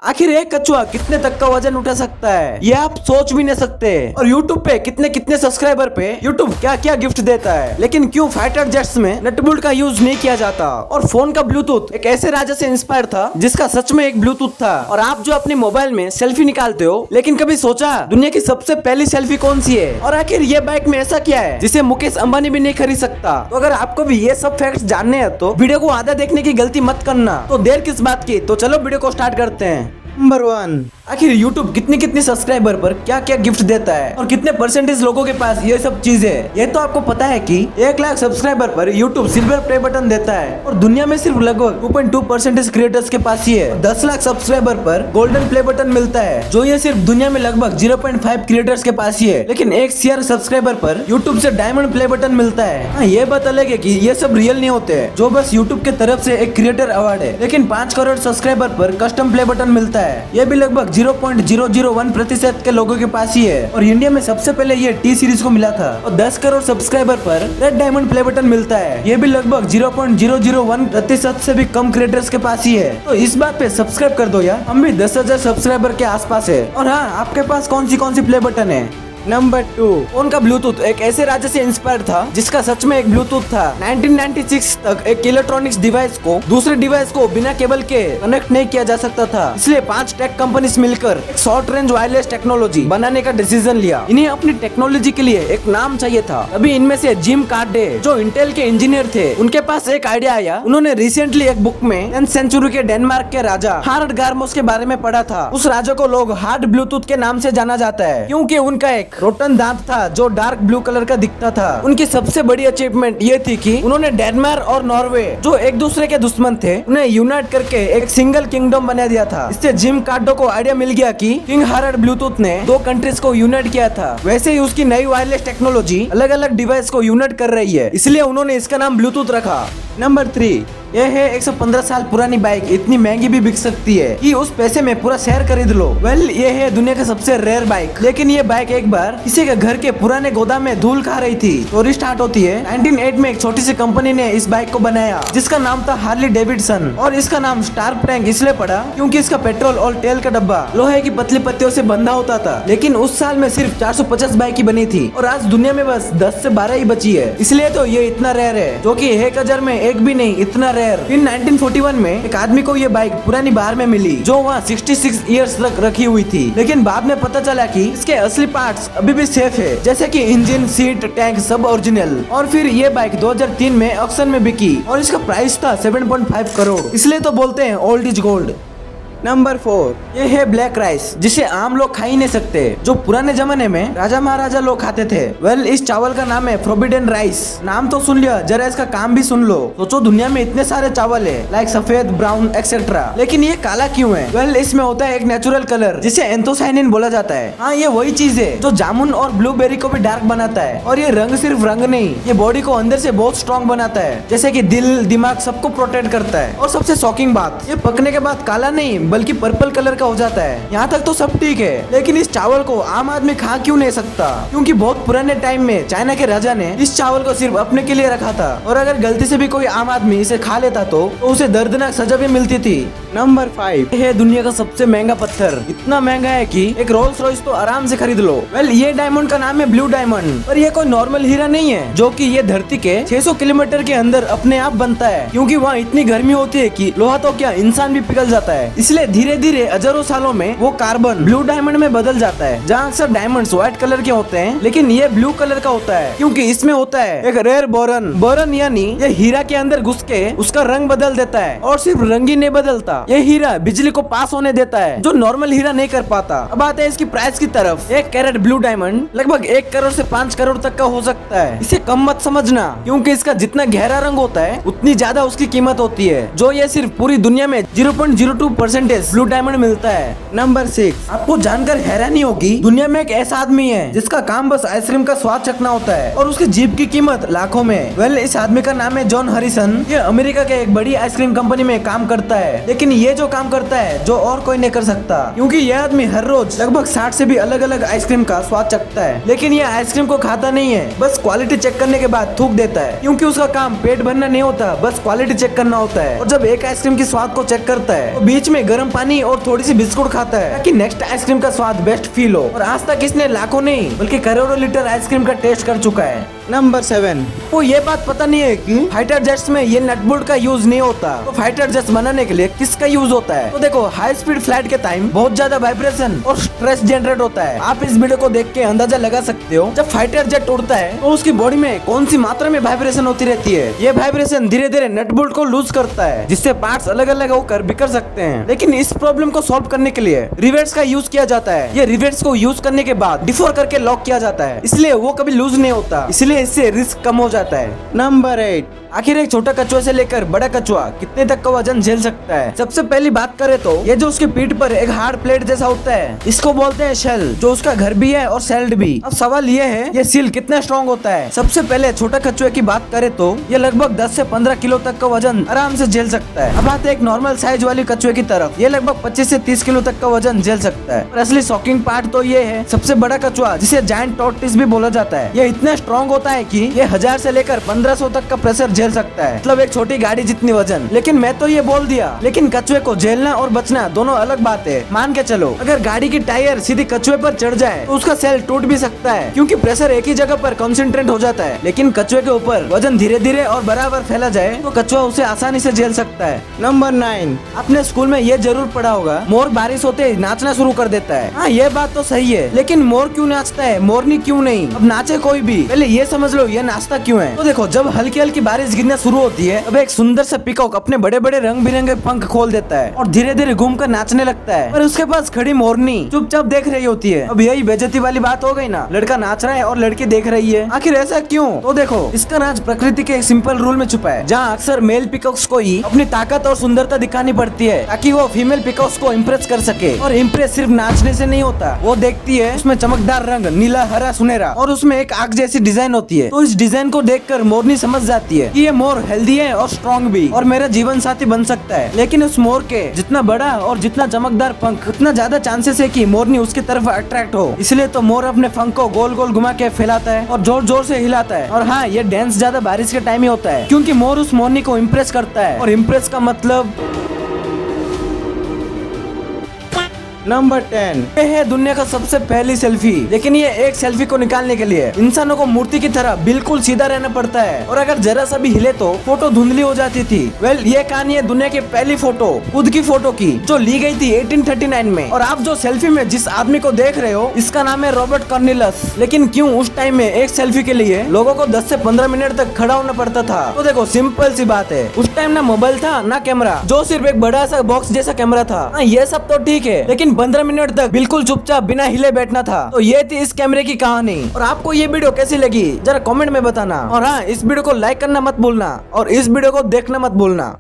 आखिर एक कछुआ कितने तक का वजन उठा सकता है, ये आप सोच भी नहीं सकते। और YouTube पे कितने कितने सब्सक्राइबर पे YouTube क्या क्या गिफ्ट देता है, लेकिन क्यों फाइटर जेट्स में नट बोल्ट का यूज नहीं किया जाता। और फोन का ब्लूटूथ एक ऐसे राजा से इंस्पायर था जिसका सच में एक ब्लूटूथ था। और आप जो अपने मोबाइल में सेल्फी निकालते हो, लेकिन कभी सोचा दुनिया की सबसे पहली सेल्फी कौन सी है? और आखिर ये बाइक में ऐसा क्या है जिसे मुकेश अंबानी भी नहीं खरीद सकता? तो अगर आपको भी ये सब फैक्ट्स जानने हैं तो वीडियो को आधा देखने की गलती मत करना। तो देर किस बात की, तो चलो वीडियो को स्टार्ट करते हैं। नंबर 1, आखिर YouTube कितने कितने सब्सक्राइबर पर क्या क्या गिफ्ट देता है और कितने परसेंटेज लोगों के पास ये सब चीजें। ये तो आपको पता है कि 1 लाख सब्सक्राइबर पर YouTube सिल्वर प्ले बटन देता है और दुनिया में सिर्फ लगभग 2.2% क्रिएटर्स के पास ही है। 10 लाख सब्सक्राइबर पर गोल्डन प्ले बटन मिलता है, जो ये सिर्फ दुनिया में लगभग 0.5 क्रिएटर्स के पास ही है। लेकिन 1 CR सब्सक्राइबर पर YouTube से डायमंड प्ले बटन मिलता है। हाँ, ये बात अलग है कि ये सब रियल नहीं होते, जो बस YouTube के तरफ से एक क्रिएटर अवार्ड है। लेकिन 5 करोड़ सब्सक्राइबर पर कस्टम प्ले बटन मिलता है, ये भी लगभग 0.001% के लोगों के पास ही है। और इंडिया में सबसे पहले ये टी सीरीज को मिला था। और 10 करोड़ सब्सक्राइबर पर रेड डायमंड प्ले बटन मिलता है, ये भी लगभग 0.001% से भी कम क्रिएटर्स के पास ही है। तो इस बात पे सब्सक्राइब कर दो यार, हम भी 10,000 सब्सक्राइबर के आसपास है। और हाँ, आपके पास कौन सी प्ले बटन है? नंबर 2, फोन का ब्लूटूथ एक ऐसे राजा से इंस्पायर था जिसका सच में एक ब्लूटूथ था। 1996 तक एक इलेक्ट्रॉनिक्स डिवाइस को दूसरे डिवाइस को बिना केबल के कनेक्ट नहीं किया जा सकता था। इसलिए 5 टेक कंपनीज मिलकर एक शॉर्ट रेंज वायरलेस टेक्नोलॉजी बनाने का डिसीजन लिया। इन्हें अपनी टेक्नोलॉजी के लिए एक नाम चाहिए था। अभी इनमें से जिम कार्डे, जो इंटेल के इंजीनियर थे, उनके पास एक आइडिया आया। उन्होंने रिसेंटली एक बुक में 10th सेंचुरी के डेनमार्क के राजा हार्ड गार्मोस के बारे में पढ़ा था। उस राजा को लोग हार्ड ब्लूटूथ के नाम से जाना जाता है, क्योंकि उनका एक रोटन दांत था जो डार्क ब्लू कलर का दिखता था। उनकी सबसे बड़ी अचीवमेंट ये थी कि उन्होंने डेनमार्क और नॉर्वे, जो एक दूसरे के दुश्मन थे, उन्हें यूनाइट करके एक सिंगल किंगडम बना दिया था। इससे जिम कार्डो को आइडिया मिल गया कि किंग हार्ड ब्लूटूथ ने 2 कंट्रीज को यूनाइट किया था। वैसे ही उसकी नई वायरलेस टेक्नोलॉजी अलग अलग डिवाइस को यूनाइट कर रही है, इसलिए उन्होंने इसका नाम ब्लूटूथ रखा। नंबर 3, यह है 115 साल पुरानी बाइक, इतनी महंगी भी बिक सकती है कि उस पैसे में पूरा शहर खरीद लो। ये है दुनिया का सबसे रेयर बाइक। लेकिन ये बाइक एक बार किसी के घर के पुराने गोदाम में धूल खा रही थी। स्टोरी स्टार्ट होती है 1908 में एक छोटी सी कंपनी ने इस बाइक को बनाया जिसका नाम था हार्ली डेविडसन। और इसका नाम स्टार प्रैंक इसलिए पड़ा क्योंकि इसका पेट्रोल और तेल का डब्बा लोहे की पतली पत्तियों से बंधा होता था। लेकिन उस साल में सिर्फ 450 बाइक ही बनी थी और आज दुनिया में बस 10 से 12 ही बची है। इसलिए तो ये इतना रेयर है, जो कि 1000 में एक भी नहीं, इतना रेयर। फिर 1941 में एक आदमी को ये बाइक पुरानी बार में मिली, जो वहाँ 66 इयर्स तक रखी हुई थी। लेकिन बाद में पता चला कि इसके असली पार्ट्स अभी भी सेफ है, जैसे कि इंजन, सीट, टैंक सब ओरिजिनल। और फिर ये बाइक 2003 में ऑक्शन में बिकी और इसका प्राइस था 7.5 करोड़। इसलिए तो बोलते हैं ओल्ड इज गोल्ड। नंबर 4, ये है ब्लैक राइस, जिसे आम लोग खा ही नहीं सकते, जो पुराने जमाने में राजा महाराजा लोग खाते थे। इस चावल का नाम है फोरबिडन राइस। नाम तो सुन लिया, जरा इसका काम भी सुन लो। सोचो दुनिया में इतने सारे चावल है, लाइक सफेद, ब्राउन एक्सेट्रा, लेकिन ये काला क्यों है? इसमें होता है एक नेचुरल कलर जिसे एंथोसाइनिन बोला जाता है। हाँ, ये वही चीज है जो जामुन और ब्लूबेरी को भी डार्क बनाता है। और ये रंग सिर्फ रंग नहीं, ये बॉडी को अंदर से बहुत स्ट्रॉन्ग बनाता है, जैसे कि दिल, दिमाग सबको प्रोटेक्ट करता है। और सबसे शॉकिंग बात, ये पकने के बाद काला नहीं बल्कि पर्पल कलर का हो जाता है। यहाँ तक तो सब ठीक है, लेकिन इस चावल को आम आदमी खा क्यों नहीं सकता? क्योंकि बहुत पुराने टाइम में चाइना के राजा ने इस चावल को सिर्फ अपने के लिए रखा था, और अगर गलती से भी कोई आम आदमी इसे खा लेता तो उसे दर्दनाक सजा भी मिलती थी। नंबर 5, है दुनिया का सबसे महंगा पत्थर। इतना महंगा है कि एक रोल्स रॉयस तो आराम से खरीद लो। ये डायमंड का नाम है ब्लू डायमंड, पर ये कोई नॉर्मल हीरा नहीं है, जो कि ये धरती के 600 किलोमीटर के अंदर अपने आप बनता है। क्योंकि वहाँ इतनी गर्मी होती है कि लोहा तो क्या, इंसान भी पिघल जाता है। इसलिए धीरे धीरे हजारों सालों में वो कार्बन ब्लू डायमंड में बदल जाता है। जहाँ अक्सर डायमंड्स व्हाइट कलर के होते हैं, लेकिन ये ब्लू कलर का होता है, क्योंकि इसमें होता है एक रेयर बोरन। बोरन यानी ये हीरा के अंदर घुस के उसका रंग बदल देता है। और सिर्फ रंग ही नहीं बदलता, ये हीरा बिजली को पास होने देता है, जो नॉर्मल हीरा नहीं कर पाता। अब आते हैं इसकी प्राइस की तरफ। 1 कैरेट ब्लू डायमंड लगभग 1 करोड़ से 5 करोड़ तक का हो सकता है। इसे कम मत समझना, क्योंकि इसका जितना गहरा रंग होता है उतनी ज्यादा उसकी कीमत होती है, जो ये सिर्फ पूरी दुनिया में 0.02% ब्लू डायमंड मिलता है। नंबर 6, आपको जानकर हैरानी होगी, दुनिया में एक ऐसा आदमी है जिसका काम बस आइसक्रीम का स्वाद चखना होता है, और उसकी जीभ की कीमत लाखों में। इस आदमी का नाम है जॉन हरिसन। ये अमेरिका के एक बड़ी आइसक्रीम कंपनी में काम करता है, लेकिन ये जो काम करता है जो और कोई नहीं कर सकता, क्योंकि यह आदमी हर रोज लगभग 60 से भी अलग अलग आइसक्रीम का स्वाद चखता है। लेकिन ये आइसक्रीम को खाता नहीं है, बस क्वालिटी चेक करने के बाद थूक देता है, क्योंकि उसका काम पेट भरना नहीं होता, बस क्वालिटी चेक करना होता है। और जब एक आइसक्रीम की स्वाद को चेक करता है तो बीच में गर्म गर्म पानी और थोड़ी सी बिस्कुट खाता है ताकि नेक्स्ट आइसक्रीम का स्वाद बेस्ट फील हो। और आज तक इसने लाखों नहीं बल्कि करोड़ों लीटर आइसक्रीम का टेस्ट कर चुका है। नंबर 7। वो ये बात पता नहीं है कि फाइटर जेट्स में ये नट बोल्ट का यूज नहीं होता, तो फाइटर जेट्स बनाने के लिए किसका यूज होता है? तो देखो, हाई स्पीड फ्लाइट के टाइम बहुत ज्यादा वाइब्रेशन और स्ट्रेस जनरेट होता है। आप इस वीडियो को देख के अंदाजा लगा सकते हो, जब फाइटर जेट उड़ता है तो उसकी बॉडी में कौन सी मात्रा में वाइब्रेशन होती रहती है। ये वाइब्रेशन धीरे धीरे नट बोल्ट को लूज करता है, जिससे पार्ट्स अलग अलग होकर बिखर सकते हैं। लेकिन इस प्रॉब्लम को सॉल्व करने के लिए रिवेट्स का यूज किया जाता है। ये रिवेट्स को यूज करने के बाद डिफोर करके लॉक किया जाता है, इसलिए वो कभी लूज नहीं होता, इसलिए इससे रिस्क कम हो जाता है। नंबर 8। आखिर एक छोटा कछुआ से लेकर बड़ा कछुआ कितने तक का वजन झेल सकता है? सबसे पहली बात करें तो ये जो उसकी पीठ पर एक हार्ड प्लेट जैसा होता है, इसको बोलते हैं शेल, जो उसका घर भी है और सेल्ड भी। अब सवाल ये है, ये सील कितना स्ट्रॉन्ग होता है? सबसे पहले छोटा कछुए की बात करें तो ये लगभग 10 से 15 किलो तक का वजन आराम से झेल सकता है। अब आते एक नॉर्मल साइज वाली कछुए की तरफ, ये लगभग 25 से 30 किलो तक का वजन झेल सकता है। और असली शॉकिंग पार्ट तो ये है, सबसे बड़ा कछुआ जिसे जायंट टॉर्टोइस भी बोला जाता है, ये इतना स्ट्रॉन्ग होता है कि ये 1000 से लेकर 1500 तक का प्रेशर झेल सकता है, मतलब एक छोटी गाड़ी जितनी वजन। लेकिन मैं तो ये बोल दिया, लेकिन कछुए को झेलना और बचना दोनों अलग बात है। मान के चलो, अगर गाड़ी की टायर सीधी कछुए पर चढ़ जाए तो उसका सेल टूट भी सकता है, क्योंकि प्रेशर एक ही जगह पर कॉन्सेंट्रेट हो जाता है। लेकिन कछुए के ऊपर वजन धीरे धीरे और बराबर फैला जाए तो कछुआ उसे आसानी से झेल सकता है। नंबर 9। अपने स्कूल में ये जरूर पढ़ा होगा, मोर बारिश होते ही नाचना शुरू कर देता है। हाँ, ये बात तो सही है, लेकिन मोर क्यों नाचता है, मोरनी क्यों नहीं? अब नाचे कोई भी, पहले ये समझ लो ये नाचता क्यों है। तो देखो, जब हल्की हल्की बारिश गिरना शुरू होती है, अब एक सुंदर सा पीकॉक अपने बड़े बड़े रंग बिरंगे पंख खोल देता है और धीरे धीरे घूमकर नाचने लगता है। पर उसके पास खड़ी मोरनी चुपचाप देख रही होती है। अब यही बेइज्जती वाली बात हो गई ना, लड़का नाच रहा है और लड़की देख रही है। आखिर ऐसा क्यों? तो देखो, इसका राज प्रकृति के एक सिंपल रूल में छुपा है, जहाँ अक्सर मेल पीकॉक्स को ही अपनी ताकत और सुंदरता दिखानी पड़ती है ताकि वो फीमेल पीकॉक्स को इम्प्रेस कर सके। और इम्प्रेस सिर्फ नाचने से नहीं होता, वो देखती है उसमें चमकदार रंग नीला, हरा, सुनहरा और उसमें एक आग जैसी डिजाइन होती है। तो इस डिजाइन को देखकर मोरनी समझ जाती है कि ये मोर हेल्दी है और स्ट्रॉन्ग भी, और मेरा जीवन साथी बन सकता है। लेकिन उस मोर के जितना बड़ा और जितना चमकदार पंख, उतना ज्यादा चांसेस है कि मोरनी उसकी तरफ अट्रैक्ट हो। इसलिए तो मोर अपने पंख को गोल गोल घुमा के फैलाता है और जोर जोर से हिलाता है। और हाँ, ये डांस ज्यादा बारिश के टाइम ही होता है, क्योंकि मोर उस मोरनी को इम्प्रेस करता है, और इम्प्रेस का मतलब नंबर 10। ये है दुनिया का सबसे पहली सेल्फी। लेकिन ये एक सेल्फी को निकालने के लिए इंसानों को मूर्ति की तरह बिल्कुल सीधा रहना पड़ता है, और अगर जरा सा भी हिले तो फोटो धुंधली हो जाती थी। ये कहानी है दुनिया की पहली फोटो, खुद की फोटो की, जो ली गई थी 1839 में। और आप जो सेल्फी में जिस आदमी को देख रहे हो, इसका नाम है रॉबर्ट कॉर्नेलियस। लेकिन क्यों उस टाइम में एक सेल्फी के लिए लोगों को 10 से 15 मिनट तक खड़ा होना पड़ता था? तो देखो, सिंपल सी बात है, उस टाइम ना मोबाइल था ना कैमरा, जो सिर्फ एक बड़ा सा बॉक्स जैसा कैमरा था। ये सब तो ठीक है, लेकिन 15 मिनट तक बिल्कुल चुपचाप बिना हिले बैठना था। तो ये थी इस कैमरे की कहानी। और आपको ये वीडियो कैसी लगी जरा कमेंट में बताना। और हाँ, इस वीडियो को लाइक करना मत भूलना और इस वीडियो को देखना मत भूलना।